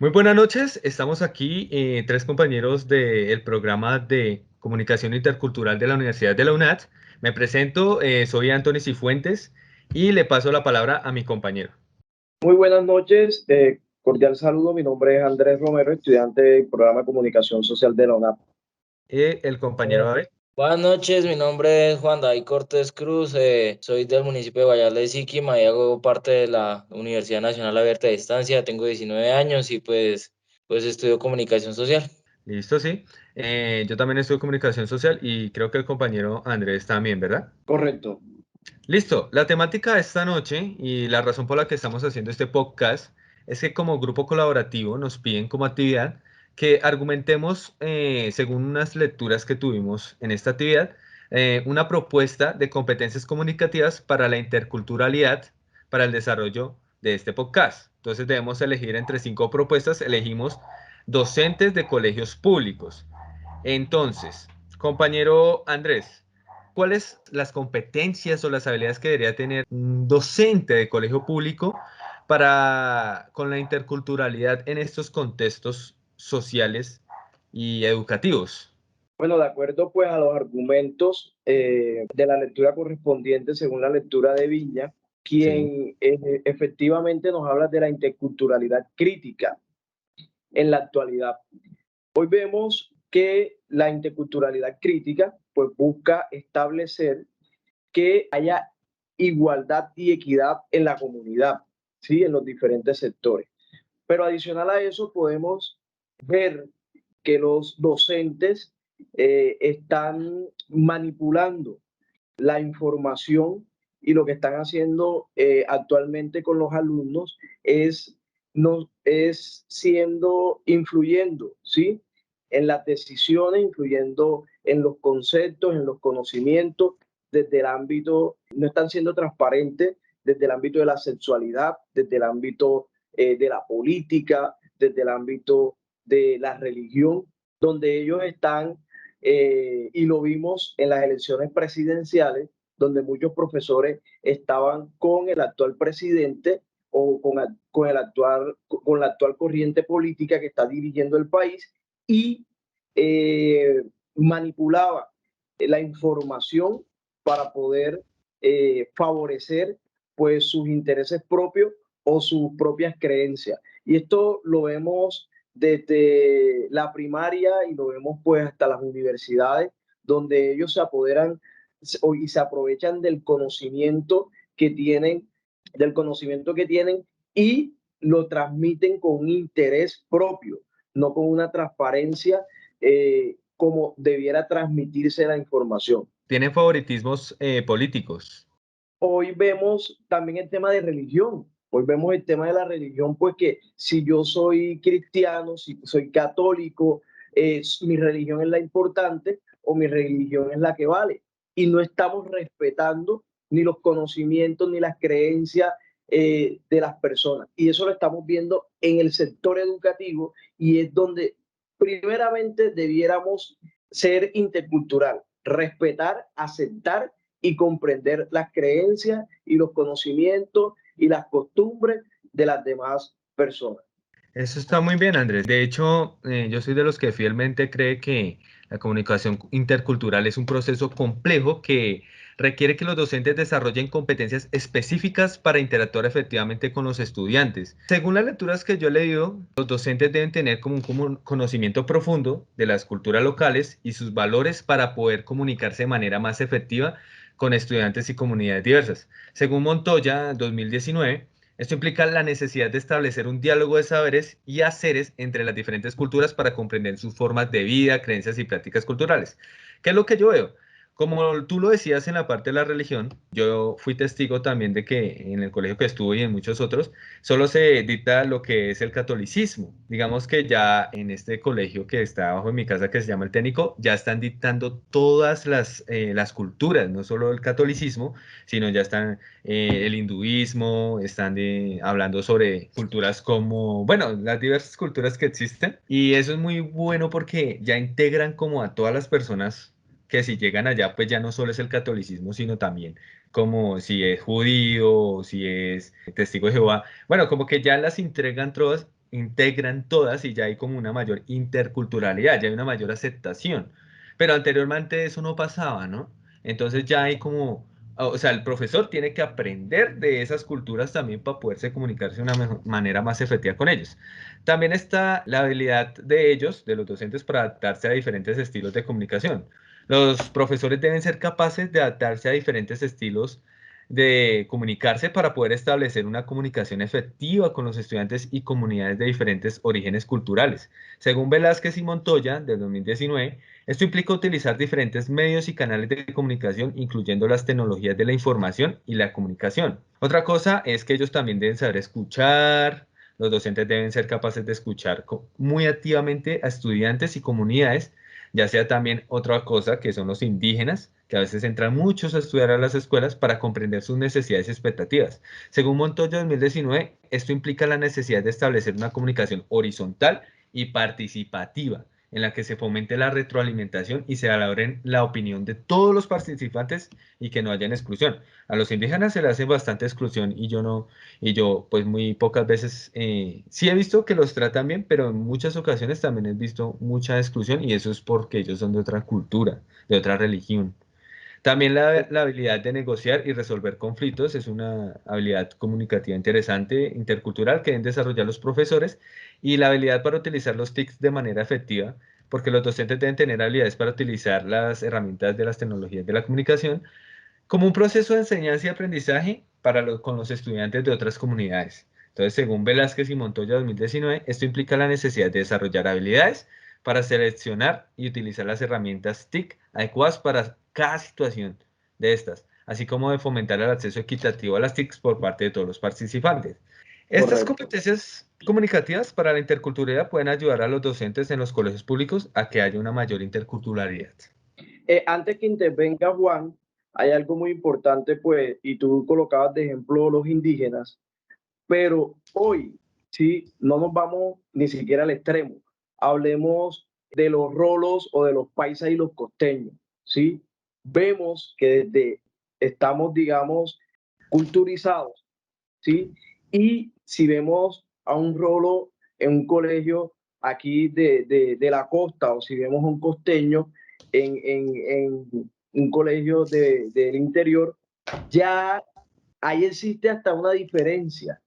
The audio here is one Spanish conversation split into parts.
Muy buenas noches, estamos aquí tres compañeros del programa de Comunicación Intercultural de la Universidad de la UNAD. Me presento, soy Anthony Cifuentes y le paso la palabra a mi compañero. Muy buenas noches, cordial saludo. Mi nombre es Andrés Romero, estudiante del programa de Comunicación Social de la UNAP. El compañero David. Buenas noches, mi nombre es Juan David Cortés Cruz, soy del municipio de Guayas de Siquima y hago parte de la Universidad Nacional Abierta de Distancia, tengo 19 años y pues estudio comunicación social. Listo, sí. Yo también estudio Comunicación Social y creo que el compañero Andrés también, ¿verdad? Correcto. Listo, la temática de esta noche y la razón por la que estamos haciendo este podcast es que como grupo colaborativo nos piden como actividad que argumentemos, según unas lecturas que tuvimos en esta actividad, una propuesta de competencias comunicativas para la interculturalidad, para el desarrollo de este podcast. Entonces debemos elegir entre 5 propuestas, elegimos docentes de colegios públicos. Entonces, compañero Andrés, ¿cuáles las competencias o las habilidades que debería tener un docente de colegio público para con la interculturalidad en estos contextos sociales y educativos? Bueno, de acuerdo pues a los argumentos de la lectura correspondiente según la lectura de Viña, Sí, quien efectivamente nos habla de la interculturalidad crítica en la actualidad. Hoy vemos que la interculturalidad crítica pues busca establecer que haya igualdad y equidad en la comunidad, ¿sí? En los diferentes sectores. Pero adicional a eso podemos ver que los docentes están manipulando la información y lo que están haciendo actualmente con los alumnos es, no, es influyendo, ¿sí? En las decisiones, influyendo en los conceptos, en los conocimientos, desde el ámbito, no están siendo transparentes desde el ámbito de la sexualidad, desde el ámbito de la política, desde el ámbito de la religión, donde ellos están, y lo vimos en las elecciones presidenciales, donde muchos profesores estaban con el actual presidente o con la actual corriente política que está dirigiendo el país y manipulaba la información para poder favorecer pues sus intereses propios o sus propias creencias. Y esto lo vemos desde la primaria y lo vemos pues hasta las universidades, donde ellos se apoderan y se aprovechan del conocimiento que tienen y lo transmiten con un interés propio, no con una transparencia como debiera transmitirse la información. ¿tienen favoritismos políticos? Hoy vemos también el tema de religión. Hoy vemos el tema de la religión, pues que si yo soy cristiano, si soy católico, mi religión es la importante o mi religión es la que vale. Y no estamos respetando ni los conocimientos ni las creencias de las personas. Y eso lo estamos viendo en el sector educativo y es donde primeramente debiéramos ser intercultural, respetar, aceptar y comprender las creencias y los conocimientos y las costumbres de las demás personas. Eso está muy bien, Andrés. De hecho, yo soy de los que fielmente cree que la comunicación intercultural es un proceso complejo que requiere que los docentes desarrollen competencias específicas para interactuar efectivamente con los estudiantes. Según las lecturas que yo he leído, los docentes deben tener como un conocimiento profundo de las culturas locales y sus valores para poder comunicarse de manera más efectiva con estudiantes y comunidades diversas. Según Montoya, 2019, esto implica la necesidad de establecer un diálogo de saberes y haceres entre las diferentes culturas para comprender sus formas de vida, creencias y prácticas culturales. ¿Qué es lo que yo veo? Como tú lo decías en la parte de la religión, yo fui testigo también de que en el colegio que estuve y en muchos otros, solo se dicta lo que es el catolicismo. Digamos que ya en este colegio que está abajo de mi casa, que se llama el Técnico, ya están dictando todas las culturas, no solo el catolicismo, sino ya están el hinduismo, están hablando sobre culturas como, bueno, las diversas culturas que existen. Y eso es muy bueno porque ya integran como a todas las personas que si llegan allá, pues ya no solo es el catolicismo, sino también como si es judío o si es testigo de Jehová. Bueno, como que ya las entregan todas integran todas y ya hay como una mayor interculturalidad, ya hay una mayor aceptación. Pero anteriormente eso no pasaba, ¿no? Entonces ya hay como, o sea, el profesor tiene que aprender de esas culturas también para poderse comunicarse de una manera más efectiva con ellos. También está la habilidad de ellos, de los docentes, para adaptarse a diferentes estilos de comunicación. Los profesores deben ser capaces de adaptarse a diferentes estilos de comunicarse para poder establecer una comunicación efectiva con los estudiantes y comunidades de diferentes orígenes culturales. Según Velázquez y Montoya, del 2019, esto implica utilizar diferentes medios y canales de comunicación, incluyendo las tecnologías de la información y la comunicación. Otra cosa es que ellos también deben saber escuchar. Los docentes deben ser capaces de escuchar muy activamente a estudiantes y comunidades, ya sea también otra cosa que son los indígenas, que a veces entran muchos a estudiar a las escuelas para comprender sus necesidades y expectativas. Según Montoya 2019, esto implica la necesidad de establecer una comunicación horizontal y participativa, en la que se fomente la retroalimentación y se valoren la opinión de todos los participantes y que no haya exclusión. A los indígenas se les hace bastante exclusión y yo pues muy pocas veces, sí he visto que los tratan bien, pero en muchas ocasiones también he visto mucha exclusión y eso es porque ellos son de otra cultura, de otra religión. También la habilidad de negociar y resolver conflictos es una habilidad comunicativa interesante, intercultural, que deben desarrollar los profesores, y la habilidad para utilizar los TICs de manera efectiva, porque los docentes deben tener habilidades para utilizar las herramientas de las tecnologías de la comunicación como un proceso de enseñanza y aprendizaje con los estudiantes de otras comunidades. Entonces, según Velázquez y Montoya 2019, esto implica la necesidad de desarrollar habilidades para seleccionar y utilizar las herramientas TIC adecuadas para cada situación de estas, así como de fomentar el acceso equitativo a las TICs por parte de todos los participantes. Estas Correcto. competencias comunicativas para la interculturalidad pueden ayudar a los docentes en los colegios públicos a que haya una mayor interculturalidad. Antes que intervenga Juan, hay algo muy importante, pues, y tú colocabas de ejemplo los indígenas, pero hoy, sí, no nos vamos ni siquiera al extremo. Hablemos de los rolos o de los paisas y los costeños, ¿sí? Vemos que desde estamos, digamos, culturizados, ¿sí? Y si vemos a un rolo en un colegio aquí de la costa o si vemos a un costeño en un colegio del interior, ya ahí existe hasta una diferencia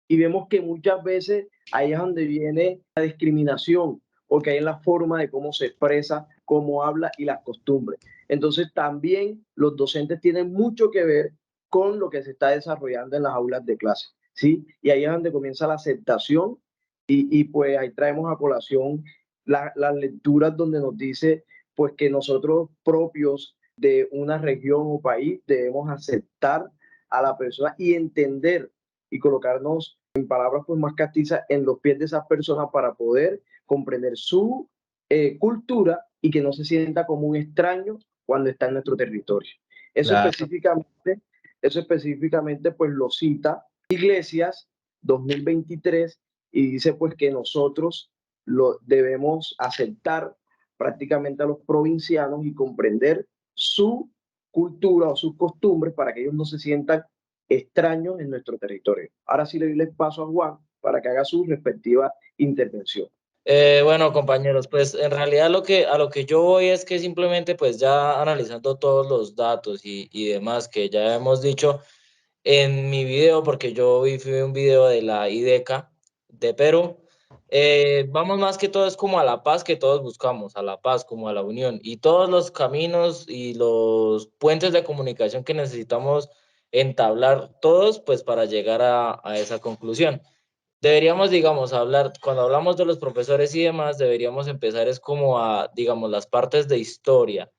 y vemos que muchas veces ahí es donde viene la discriminación, porque ahí es la forma de cómo se expresa, cómo habla y las costumbres. Entonces también los docentes tienen mucho que ver con lo que se está desarrollando en las aulas de clase, ¿sí? Y ahí es donde comienza la aceptación y pues ahí traemos a colación las lecturas donde nos dice pues que nosotros propios de una región o país debemos aceptar a la persona y entender y colocarnos en palabras pues más castizas en los pies de esas personas para poder comprender su cultura y que no se sienta como un extraño cuando está en nuestro territorio. Eso Claro. específicamente, eso específicamente pues lo cita Iglesias 2023 y dice pues que nosotros lo debemos aceptar prácticamente a los provincianos y comprender su cultura o sus costumbres para que ellos no se sientan extraños en nuestro territorio. Ahora sí le doy el paso a Juan para que haga su respectiva intervención. Bueno, compañeros, pues en realidad a lo que yo voy es que simplemente pues ya analizando todos los datos y demás que ya hemos dicho en mi video, porque yo vi fue un video de la IDECA de Perú, vamos más que todo es como a la paz que todos buscamos, a la paz, como a la unión, y todos los caminos y los puentes de comunicación que necesitamos entablar todos, pues para llegar a esa conclusión. Deberíamos, digamos, hablar, cuando hablamos de los profesores y demás, deberíamos empezar es como a, digamos, las partes de historia,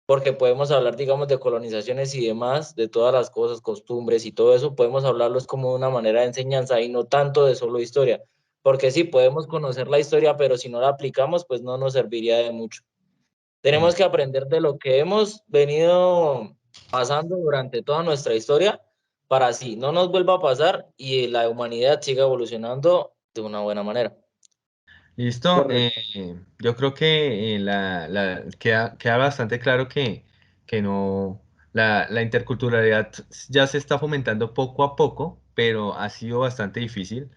porque podemos hablar, digamos, de colonizaciones y demás, de todas las cosas, costumbres y todo eso, podemos hablarlo es como una manera de enseñanza y no tanto de solo historia, porque sí, podemos conocer la historia, pero si no la aplicamos, pues no nos serviría de mucho. Tenemos que aprender de lo que hemos venido pasando durante toda nuestra historia para así no nos vuelva a pasar y la humanidad siga evolucionando de una buena manera. Listo. Correcto. Yo creo que queda bastante claro que no, la interculturalidad ya se está fomentando poco a poco, pero ha sido bastante difícil.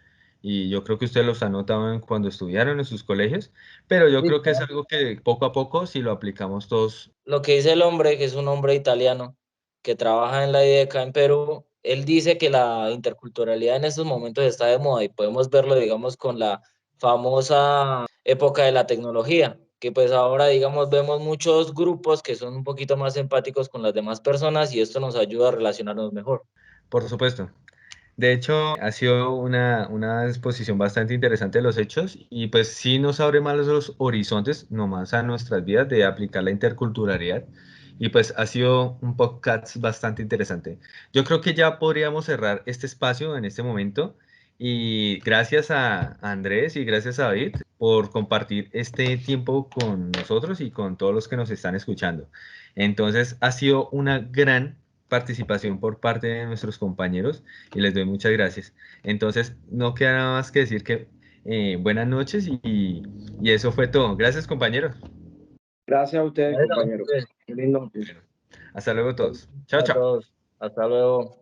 y yo creo que ustedes los han notado cuando estudiaron en sus colegios, pero yo Sí, creo que es claro. algo que poco a poco, si lo aplicamos todos. Lo que dice el hombre, que es un hombre italiano que trabaja en la IDECA en Perú, él dice que la interculturalidad en estos momentos está de moda y podemos verlo, digamos, con la famosa época de la tecnología, que pues ahora, digamos, vemos muchos grupos que son un poquito más empáticos con las demás personas y esto nos ayuda a relacionarnos mejor. Por supuesto. De hecho, ha sido una exposición bastante interesante de los hechos y pues sí nos abre más los horizontes, nomás a nuestras vidas de aplicar la interculturalidad y pues ha sido un podcast bastante interesante. Yo creo que ya podríamos cerrar este espacio en este momento y gracias a Andrés y gracias a David por compartir este tiempo con nosotros y con todos los que nos están escuchando. Entonces, ha sido una gran participación por parte de nuestros compañeros y les doy muchas gracias. Entonces, no queda nada más que decir que buenas noches y eso fue todo. Gracias, compañeros. Gracias a ustedes, Bueno, compañeros. pues, Feliz noche. Hasta luego todos. Chao, a chao. todos, hasta luego.